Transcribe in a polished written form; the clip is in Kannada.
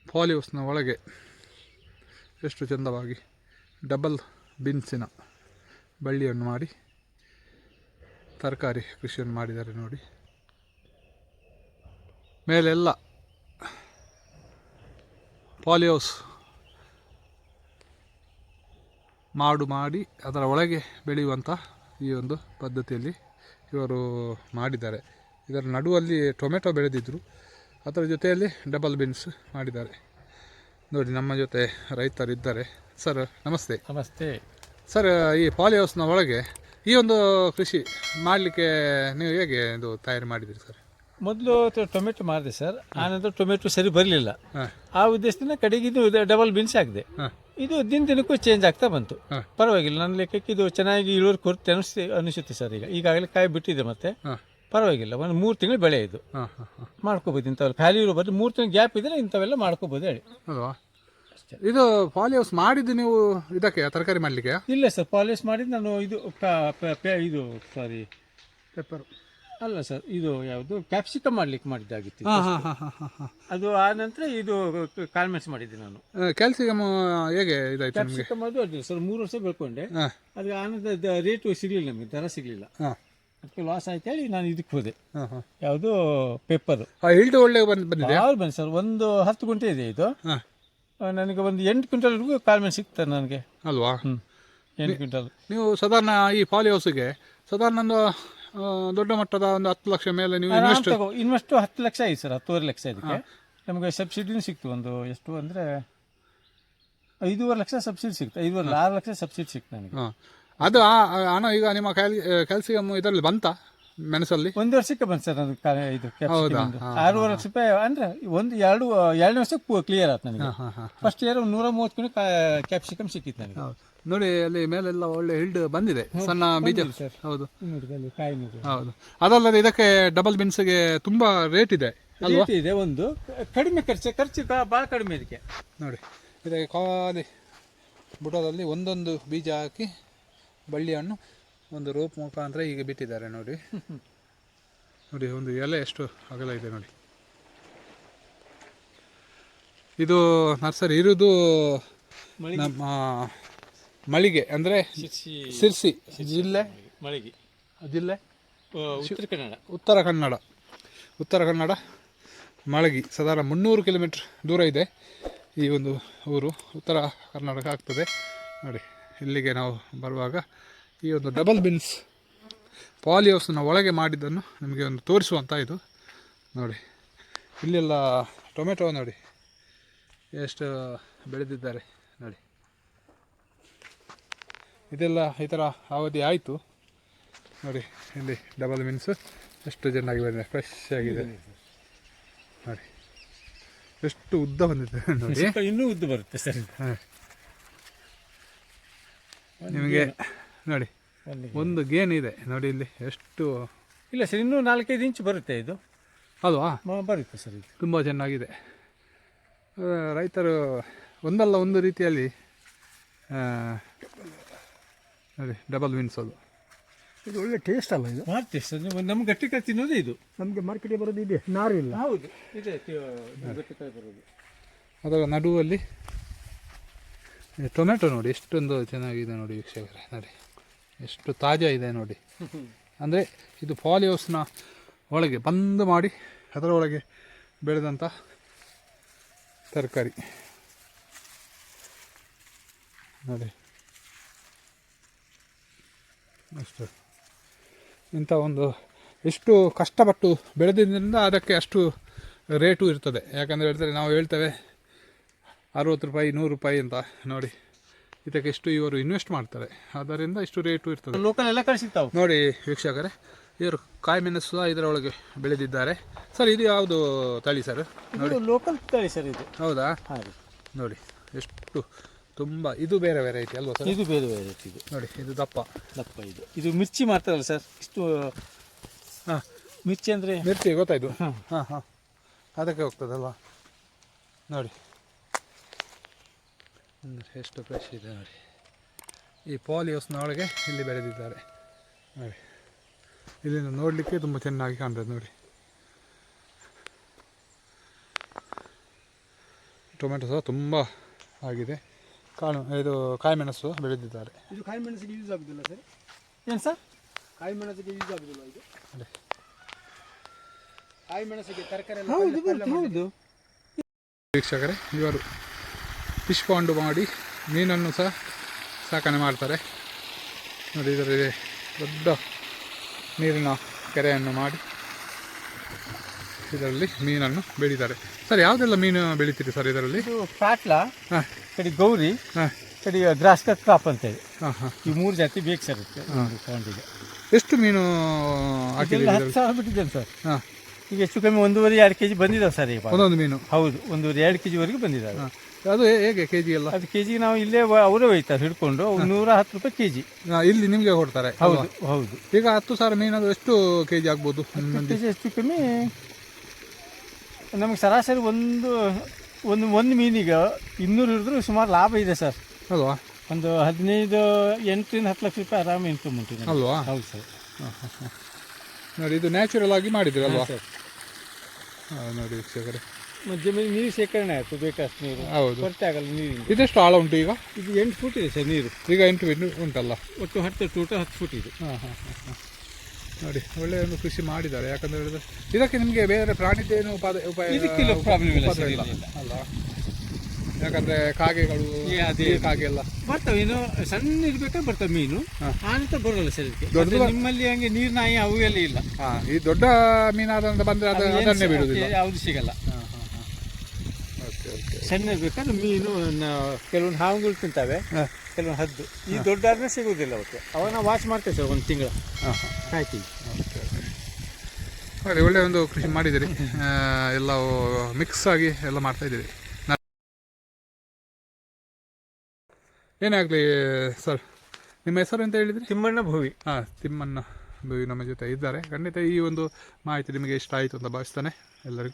ಪಾಲಿಹೌಸ್ನ ಒಳಗೆ ಎಷ್ಟು ಚೆಂದವಾಗಿ ಡಬಲ್ ಬಿನ್ಸಿನ ಬಳ್ಳಿಯನ್ನು ಮಾಡಿ ತರಕಾರಿ ಕೃಷಿಯನ್ನು ಮಾಡಿದ್ದಾರೆ ನೋಡಿ. ಮೇಲೆಲ್ಲ ಪಾಲಿಹೌಸ್ ಮಾಡಿ ಅದರ ಒಳಗೆ ಬೆಳೆಯುವಂಥ ಈ ಒಂದು ಪದ್ಧತಿಯಲ್ಲಿ ಇವರು ಮಾಡಿದ್ದಾರೆ. ಇದರ ನಡುವಲ್ಲಿ ಟೊಮೆಟೊ ಬೆಳೆದಿದ್ದರು, ಅದರ ಜೊತೆಯಲ್ಲಿ ಡಬಲ್ ಬಿನ್ಸ್ ಮಾಡಿದ್ದಾರೆ ನೋಡಿ. ನಮ್ಮ ಜೊತೆ ರೈತರಿದ್ದಾರೆ. ಸರ್ ನಮಸ್ತೆ. ನಮಸ್ತೆ ಸರ್, ಈ ಪಾಲಿಹೌಸ್ನ ಒಳಗೆ ಈ ಒಂದು ಕೃಷಿ ಮಾಡಲಿಕ್ಕೆ ನೀವು ಹೇಗೆ ಇದು ತಯಾರಿ ಮಾಡಿದ್ದೀರಿ ಸರ್? ಮೊದಲು ಟೊಮೆಟೊ ಮಾಡಿದೆ ಸರ್, ಆನಂತರ ಟೊಮೆಟೊ ಸರಿ ಬರಲಿಲ್ಲ. ಆ ಉದ್ದೇಶದಿಂದ ಕಡೆಗೆ ಇದು ಡಬಲ್ ಬೀನ್ಸ್ ಆಗಿದೆ. ಇದು ದಿನಕ್ಕೂ ಚೇಂಜ್ ಆಗ್ತಾ ಬಂತು. ಪರವಾಗಿಲ್ಲ, ನನ್ನ ಲೆಕ್ಕಕ್ಕೆ ಇದು ಚೆನ್ನಾಗಿ ಇಳುವರಿ ಕೊಡುತ್ತೆ ಅನಿಸುತ್ತೆ ಸರ್. ಈಗಾಗಲೇ ಕಾಯಿ ಬಿಟ್ಟಿದೆ, ಮತ್ತೆ ಪರವಾಗಿಲ್ಲ. ಒಂದು 3 ತಿಂಗಳು ಬೆಳೆ ಇದು ಮಾಡ್ಕೋಬೋದು. ಇಂಥವೆಲ್ಲ ಖಾಲಿ ಇರೋ ಬರೀ 3 ತಿಂಗಳು ಗ್ಯಾಪ್ ಇದ್ರೆ ಇಂಥವೆಲ್ಲ ಮಾಡ್ಕೋಬೋದು ಹೇಳಿ. ಅಲ್ವಾ? ಇದು ಪಾಲಿಹೌಸ್ ಮಾಡಿದ್ದು ನೀವು ಇದಕ್ಕೆ ತರಕಾರಿ ಮಾಡಲಿಕ್ಕೆ? ಇಲ್ಲ ಸರ್, ಪಾಲಿಶ್ ಮಾಡಿದ್ದು ನಾನು ಇದು ಇದು ಸಾರಿ ಪೆಪ್ಪರ್ ಅಲ್ಲ ಸರ್, ಇದು ಯಾವುದು ಕ್ಯಾಪ್ಸಿಕಮ್ ಮಾಡ್ಲಿಕ್ಕೆ ಮಾಡಿದ್ದಾಗಿತ್ತು. ಅದು ಆ ನಂತರ ಇದು ಕಾಳ್ಮೆಣಸು ಮಾಡಿದ್ದೆ ನಾನು. ಕ್ಯಾಲ್ಸಿಕಮ್ ಹೇಗೆ ಇದಾಯ್ತು? ಕ್ಯಾಪ್ಸಿಕಮ್ ಅದು ಅಡ್ಡಿಲ್ಲ ಸರ್, 3 ವರ್ಷ ಬೆಳ್ಕೊಂಡೆ. ಅದು ಆನಂತರ ರೇಟು ಸಿಗಲಿಲ್ಲ, ನಮಗೆ ದರ ಸಿಗಲಿಲ್ಲ. ಅದಕ್ಕೆ ಲಾಸ್ ಆಯ್ತು ಹೇಳಿ ನಾನು ಇದಕ್ಕೆ ಹೋದೆ. ಯಾವುದು ಪೆಪ್ಪರ್ ಇಲ್ಡು ಒಳ್ಳೆ ಬಂದಿದೆ. ಯಾವ್ದು ಬನ್ನಿ ಸರ್, ಒಂದು 10 ಗುಂಟೆ ಇದೆ ಇದು. ನನಗೆ ಒಂದು 8 ಕ್ವಿಂಟಲ್ವರೆಗೂ ಕಾಳ್ಮೆಣಸು ಸಿಗ್ತದೆ ನನಗೆ. ಅಲ್ವಾ? 8 ಕ್ವಿಂಟಲ್. ನೀವು ಸಾಧಾರಣ ಈ ಪಾಲಿಹೌಸ್ಗೆ ಸಾಧಾರಣ ಒಂದು ದೊಡ್ಡ ಮಟ್ಟದ ಒಂದು 10 ಲಕ್ಷ ಮೇಲೆ ನೀವು ಇನ್ವೆಸ್ಟ್ 10 ಲಕ್ಷ ಆಯ್ತು ಸರ್, 10.5 ಲಕ್ಷ. ಇದಕ್ಕೆ ನಮಗೆ ಸಬ್ಸಿಡಿನೂ ಸಿಕ್ತು. ಒಂದು ಎಷ್ಟು ಅಂದರೆ 5.5 ಲಕ್ಷ ಸಬ್ಸಿಡಿ ಸಿಕ್ತು. 5.5-6 ಲಕ್ಷ ಸಬ್ಸಿಡಿ ಸಿಕ್ತು ನನಗೆ. ಅದು ಹಣ ಈಗ ನಿಮ್ಮ ಕ್ಯಾಲ್ಸಿಯಂ ಇದರಲ್ಲಿ ಬಂತ ಮೆಣಸಲ್ಲಿ? 1 ವರ್ಷಕ್ಕೆ ಬಂತು ಸರ್ ಅದು. ಇದು 6.5 ಲಕ್ಷ ರೂಪಾಯಿ ಅಂದರೆ ಎರಡನೇ ವರ್ಷಕ್ಕೆ ಕ್ಲಿಯರ್ ಆಯ್ತು ನನಗೆ. ಫಸ್ಟ್ ಇಯರ್ 130 ಕಿಲೋ ಕ್ಯಾಪ್ಸಿಕಮ್ ಸಿಕ್ಕಿತ್ತು ನನಗೆ. ನೋಡಿ, ಅಲ್ಲಿ ಮೇಲೆಲ್ಲ ಒಳ್ಳೆ ಹಿಲ್ಡ್ ಬಂದಿದೆ, ಸಣ್ಣ ಬೀಜ. ಹೌದು ಹೌದು. ಅದಲ್ಲದೆ ಇದಕ್ಕೆ ಡಬಲ್ ಬಿನ್ಸ್ಗೆ ತುಂಬಾ ರೇಟ್ ಇದೆ ಅಲ್ವಾ? ಇದೆ. ಒಂದು ಕಡಿಮೆ ಖರ್ಚು ಭಾಳ ಕಡಿಮೆ ಇದಕ್ಕೆ. ನೋಡಿ, ಇದಕ್ಕೆ ಖಾಲಿ ಬುಡದಲ್ಲಿ ಒಂದೊಂದು ಬೀಜ ಹಾಕಿ ಬಳ್ಳಿಯನ್ನು ಒಂದು ರೋಪ್ ಮುಖಾಂತರ ಹೀಗೆ ಬಿಟ್ಟಿದ್ದಾರೆ ನೋಡಿ. ನೋಡಿ, ಒಂದು ಎಲೆ ಎಷ್ಟು ಅಗಲ ಇದೆ ನೋಡಿ. ಇದು ನರ್ಸರಿ ಇರುವುದು ನಮ್ಮ ಮಳಿಗೆ, ಅಂದರೆ ಸಿರ್ಸಿ ಜಿಲ್ಲೆ ಉತ್ತರ ಕನ್ನಡ ಮಳಗಿ. ಸಾಧಾರಣ 300 ಕಿಲೋಮೀಟ್ರ್ ದೂರ ಇದೆ ಈ ಒಂದು ಊರು, ಉತ್ತರ ಕರ್ನಾಟಕ ಆಗ್ತದೆ ನೋಡಿ. ಇಲ್ಲಿಗೆ ನಾವು ಬರುವಾಗ ಈ ಒಂದು ಡಬಲ್ ಬಿನ್ಸ್ ಪಾಲಿಹೌಸ್ನ ಒಳಗೆ ಮಾಡಿದ್ದನ್ನು ನಿಮಗೆ ಒಂದು ತೋರಿಸುವಂಥ ಇದು ನೋಡಿ. ಇಲ್ಲೆಲ್ಲ ಟೊಮೆಟೊ ನೋಡಿ ಎಷ್ಟು ಬೆಳೆದಿದ್ದಾರೆ ನೋಡಿ. ಇದೆಲ್ಲ ಈ ಥರ ಅವಧಿ ಆಯಿತು ನೋಡಿ. ಇಲ್ಲಿ ಡಬಲ್ ಬಿನ್ಸು ಎಷ್ಟು ಚೆನ್ನಾಗಿ ಬಂದಿದೆ, ಫ್ರೆಶ್ ಆಗಿದೆ ನೋಡಿ. ಎಷ್ಟು ಉದ್ದ ಬಂದಿದೆ ನೋಡಿ. ಇನ್ನೂ ಉದ್ದ ಬರುತ್ತೆ ಸರ್. ನಿಮಗೆ ನೋಡಿ ಒಂದು ಗೇನ್ ಇದೆ ನೋಡಿ ಇಲ್ಲಿ ಎಷ್ಟು. ಇಲ್ಲ ಸರ್, ಇನ್ನೂ 4-5 ಇಂಚು ಬರುತ್ತೆ ಇದು. ಅಲ್ವಾ? ಬರುತ್ತೆ ಸರ್. ಇದು ತುಂಬ ಚೆನ್ನಾಗಿದೆ. ರೈತರು ಒಂದಲ್ಲ ಒಂದು ರೀತಿಯಲ್ಲಿ ನೋಡಿ ಡಬಲ್ ಬಿನ್ಸ್ ಅದು. ಇದು ಒಳ್ಳೆ ಟೇಸ್ಟ್ ಅಲ್ಲ? ಇದು ಟೇಸ್ಟ್ ಸರ್. ನಮ್ಗೆ ಗಟ್ಟಿಕಾಯಿ ತಿನ್ನೋದೇ ಇದು. ನಮಗೆ ಮಾರ್ಕೆಟಿಗೆ ಬರೋದು ಇದೆ, ನಾರು ಇಲ್ಲ. ಹೌದು, ಇದೆ ಗಟ್ಟಿಕಾಯಿ ಬರೋದು. ಅದರ ನಡುವಲ್ಲಿ ಟೊಮೆಟೊ ನೋಡಿ ಎಷ್ಟೊಂದು ಚೆನ್ನಾಗಿದೆ ನೋಡಿ ವೀಕ್ಷಕರೇ. ನೋಡಿ ಎಷ್ಟು ತಾಜಾ ಇದೆ ನೋಡಿ. ಅಂದರೆ ಇದು ಪಾಲಿಹೌಸ್ನ ಒಳಗೆ ಬಂದ್ ಮಾಡಿ ಅದರ ಒಳಗೆ ಬೆಳೆದಂಥ ತರಕಾರಿ ನೋಡಿ. ಅಷ್ಟು ಇಂಥ ಒಂದು ಎಷ್ಟು ಕಷ್ಟಪಟ್ಟು ಬೆಳೆದಿದ್ದರಿಂದ ಅದಕ್ಕೆ ಅಷ್ಟು ರೇಟು ಇರ್ತದೆ. ಯಾಕಂದರೆ ಹೇಳ್ತಾರೆ, ನಾವು ಹೇಳ್ತೇವೆ 60 ರೂಪಾಯಿ 100 ರೂಪಾಯಿ ಅಂತ. ನೋಡಿ ಇದಕ್ಕೆ ಎಷ್ಟು ಇವರು ಇನ್ವೆಸ್ಟ್ ಮಾಡ್ತಾರೆ, ಅದರಿಂದ ಇಷ್ಟು ರೇಟು ಇರ್ತದೆ. ಲೋಕಲ್ ಎಲ್ಲ ಕಳಿಸಿರ್ತಾವೆ ನೋಡಿ ವೀಕ್ಷಕರೇ. ಇವರು ಕಾಯಿ ಮೆಣಸು ಸಹ ಇದರೊಳಗೆ ಬೆಳೆದಿದ್ದಾರೆ. ಸರ್, ಇದು ಯಾವುದು ತಳಿ ಸರ್? ನೋಡಿ, ಲೋಕಲ್ ತಳಿ ಸರ್ ಇದು. ಹೌದಾ? ನೋಡಿ ಎಷ್ಟು ತುಂಬ. ಇದು ಬೇರೆ ವೆರೈಟಿ ಅಲ್ವಾ ಸರ್? ಇದು ಬೇರೆ ವೆರೈಟಿ. ಇದು ನೋಡಿ, ಇದು ದಪ್ಪ ಇದು ಮಿರ್ಚಿ ಮಾಡ್ತಾರಲ್ಲ ಸರ್, ಇಷ್ಟು. ಮಿರ್ಚಿ ಅಂದರೆ ಮಿರ್ಚಿ ಗೊತ್ತಾಯ್ತು. ಹಾಂ, ಅದಕ್ಕೆ ಹೋಗ್ತದಲ್ವಾ? ನೋಡಿ ಎಷ್ಟು ಫ್ರೆಶ್ ಇದೆ ನೋಡಿ. ಈ ಪಾಲಿಹೌಸ್ನ ಒಳಗೆ ಇಲ್ಲಿ ಬೆಳೆದಿದ್ದಾರೆ ನೋಡಿ. ಇಲ್ಲಿಂದ ನೋಡಲಿಕ್ಕೆ ತುಂಬ ಚೆನ್ನಾಗಿ ಕಾಣ್ತದೆ ನೋಡಿ. ಟೊಮೆಟೊ ಸಹ ತುಂಬ ಆಗಿದೆ. ಇದು ಕಾಯಿಮೆಣಸು ಬೆಳೆದಿದ್ದಾರೆ. ಇದು ಕಾಯಿ ಮೆಣಸಿಗೆ ಯೂಸ್ ಆಗುದಿಲ್ಲ ಸರ್? ಏನು ಸರ್? ಕಾಯಿ ಮೆಣಸಿಗೆ ಯೂಸ್ ಆಗುದಿಲ್ಲ ಇದು? ಅದೇ ಕಾಯಿ ಮೆಣಸಿಗೆ ತರಕಾರಿ ಹೌದು. ವೀಕ್ಷಕರೇ, ಇವರು ಫಿಶ್ ಪಾಂಡ್ ಮಾಡಿ ಮೀನನ್ನು ಸಹ ಸಾಕಣೆ ಮಾಡ್ತಾರೆ ನೋಡಿ. ಇದರಲ್ಲಿ ದೊಡ್ಡ ನೀರಿನ ಕೆರೆಯನ್ನು ಮಾಡಿ ಇದರಲ್ಲಿ ಮೀನನ್ನು ಬೆಳೀತಾರೆ. ಸರ್, ಯಾವುದೆಲ್ಲ ಮೀನು ಬೆಳಿತೀರಿ ಸರ್ ಇದರಲ್ಲಿ? ಇದು ಪಾಟ್ಲ, ಹಾಂ, ಕಡೆ ಗೌರಿ, ಹಾಂ, ಕಡೆ ಗ್ರಾಸ್ ಕಟ್ ಕ್ರಾಪ್ ಅಂತೇಳಿ ಹಾಂ, ಹಾಂ. ಈ 3 ಜಾತಿ ಬೇಕು ಸರ್ ಪಾಂಡಿಗೆ. ಎಷ್ಟು ಮೀನು ಹಾಕಿದ್ದೀರಿ ಇದರಲ್ಲಿ? 10,000 ಬಿಟ್ಟಿದ್ದೇನೆ ಸರ್. ಹಾಂ, ಈಗ ಹೆಚ್ಚು ಕಮ್ಮಿ 1.5-2 kg ಬಂದಿದ್ದಾವೆ ಸರ್ ಈಗ. ಒಂದೊಂದು ಮೀನು? ಹೌದು, 1.5-2 kg ವರೆಗೂ ಬಂದಿದ್ದಾವೆ. ಹಾಂ. ಅದು ಹೇಗೆ ಕೆ ಜಿ ಎಲ್ಲ? ಅದು ಕೆಜಿಗೆ ನಾವು ಇಲ್ಲೇ ಅವರೇ ಒಯ್ತಾರೆ ಹಿಡ್ಕೊಂಡು, 110 ರೂಪಾಯಿ kg. ಇಲ್ಲಿ ನಿಮಗೆ ಕೊಡ್ತಾರೆ? ಹೌದು ಹೌದು. ಈಗ 10,000 ಮೀನದು ಎಷ್ಟು ಕೆ ಜಿ ಆಗ್ಬೋದು? ಕೆಜಿ ಹೆಚ್ಚು ಕಮ್ಮಿ ನಮಗೆ ಸರಾಸರಿ ಒಂದು ಮೀನಿಗೆ 200 ಹಿಡಿದ್ರು ಸುಮಾರು ಲಾಭ ಇದೆ ಸರ್. ಅಲ್ವಾ? ಒಂದು 8-10 ಲಕ್ಷ ರೂಪಾಯಿ ಆರಾಮ ಇನ್ಕಮ್ ಉಂಟು ನಮಗೆ. ಅಲ್ವಾ? ಹೌದು ಸರ್. ನೋಡಿ, ಇದು ನ್ಯಾಚುರಲ್ ಆಗಿ ಮಾಡಿದ್ದೀರಿ ಅಲ್ವಾ? ಸರ್, ನೋಡಿ ವೀಕ್ಷಕರೇ, ಜಮೀನು ನೀರು ಶೇಖರಣೆ ಆಯಿತು, ಬೇಕಷ್ಟು ನೀರು. ಹೌದು. ಕೊರತೆ ಆಗಲ್ಲ ನೀರಿಂದ. ಇದೆಷ್ಟು ಆಳ ಉಂಟು ಈಗ? ಇದು 8 ಫೂಟ್ ಇದೆ ಸರ್ ನೀರು. ಈಗ 8 ಫೀಟ್ ಉಂಟಲ್ಲ? ಒಟ್ಟು 10 ಫೂಟ್ ಇದೆ. ಹಾಂ ಹಾಂ ಹಾಂ. ನೋಡಿ, ಒಳ್ಳೆಯ ಒಂದು ಕೃಷಿ ಮಾಡಿದ್ದಾರೆ. ಯಾಕಂತ ಹೇಳಿದ್ರೆ ಇದಕ್ಕೆ ನಿಮಗೆ ಬೇರೆ ಪ್ರಾಣಿದ್ದೇನು ಇದಕ್ಕಿಲ್ಲ ಪ್ರಾಬ್ಲಮ್ ಇಲ್ಲ ಉಪದ್ರ ಸರ್, ಇಲ್ಲ ಇಲ್ಲ. ಅಲ್ಲ? ಯಾಕಂದ್ರೆ ಕಾಗೆಗಳು, ಅದೇ ಕಾಗೆ ಎಲ್ಲ ಬರ್ತವೆ. ಇನ್ನು ಸಣ್ಣ ಇರ್ಬೇಕಾದ್ರೆ ಬರ್ತವೆ ಮೀನು, ಆನಂತರ ಬರೋಲ್ಲ ಸರ್ ಇದಕ್ಕೆ. ದೊಡ್ಡದು ಮತ್ತೆ ನಿಮ್ಮಲ್ಲಿ ಹಂಗೆ ನೀರು ನಾಯಿ ಅವು ಎಲ್ಲ ಇಲ್ಲ. ಹಾಂ, ಈ ದೊಡ್ಡ ಮೀನಾದಂತ ಬಂದರೆ ಅದನ್ನೇ ಬಿಡುವುದಿಲ್ಲ. ಯಾವುದು ಸಿಗಲ್ಲ. ಹಾಂ ಹಾಂ ಹಾಂ. Okay okay. ಸಣ್ಣ ಇರ್ಬೇಕಾದ್ರೆ ಮೀನು ಕೆಲವೊಂದು ಹಾವುಗಳು ತಿಂತವೆ, ಕೆಲವೊಂದು ಹದ್ದು. ಈ ದೊಡ್ಡ ಆದ್ರೆ ಸಿಗುವುದಿಲ್ಲ ಅವಕ್ಕೆ. ಅವಾಗ ನಾವು ವಾಚ್ ಮಾಡ್ತೇವೆ ಸರ್, 1 ತಿಂಗಳು ಹಾಂ ಹಾಂ. ಕಾಯ್ತೀವಿ. Okay okay. ನೋಡಿ, ಒಳ್ಳೆಯ ಒಂದು ಕೃಷಿ ಮಾಡಿದ್ದೀರಿ. ಎಲ್ಲ ಮಿಕ್ಸ್ ಆಗಿ ಎಲ್ಲ ಮಾಡ್ತಾಯಿದ್ದೀರಿ. ಏನಾಗಲಿ ಸರ್, ನಿಮ್ಮ ಹೆಸರು ಅಂತ ಹೇಳಿದ್ರಿ? ತಿಮ್ಮಣ್ಣ ಭೋವಿ. ಹಾಂ, ತಿಮ್ಮಣ್ಣ ಭೋವಿ ನಮ್ಮ ಜೊತೆ ಇದ್ದಾರೆ. ಖಂಡಿತ ಈ ಒಂದು ಮಾಹಿತಿ ನಿಮಗೆ ಇಷ್ಟ ಆಯಿತು ಅಂತ ಭಾವಿಸ್ತಾನೆ. ಎಲ್ಲರಿಗೂ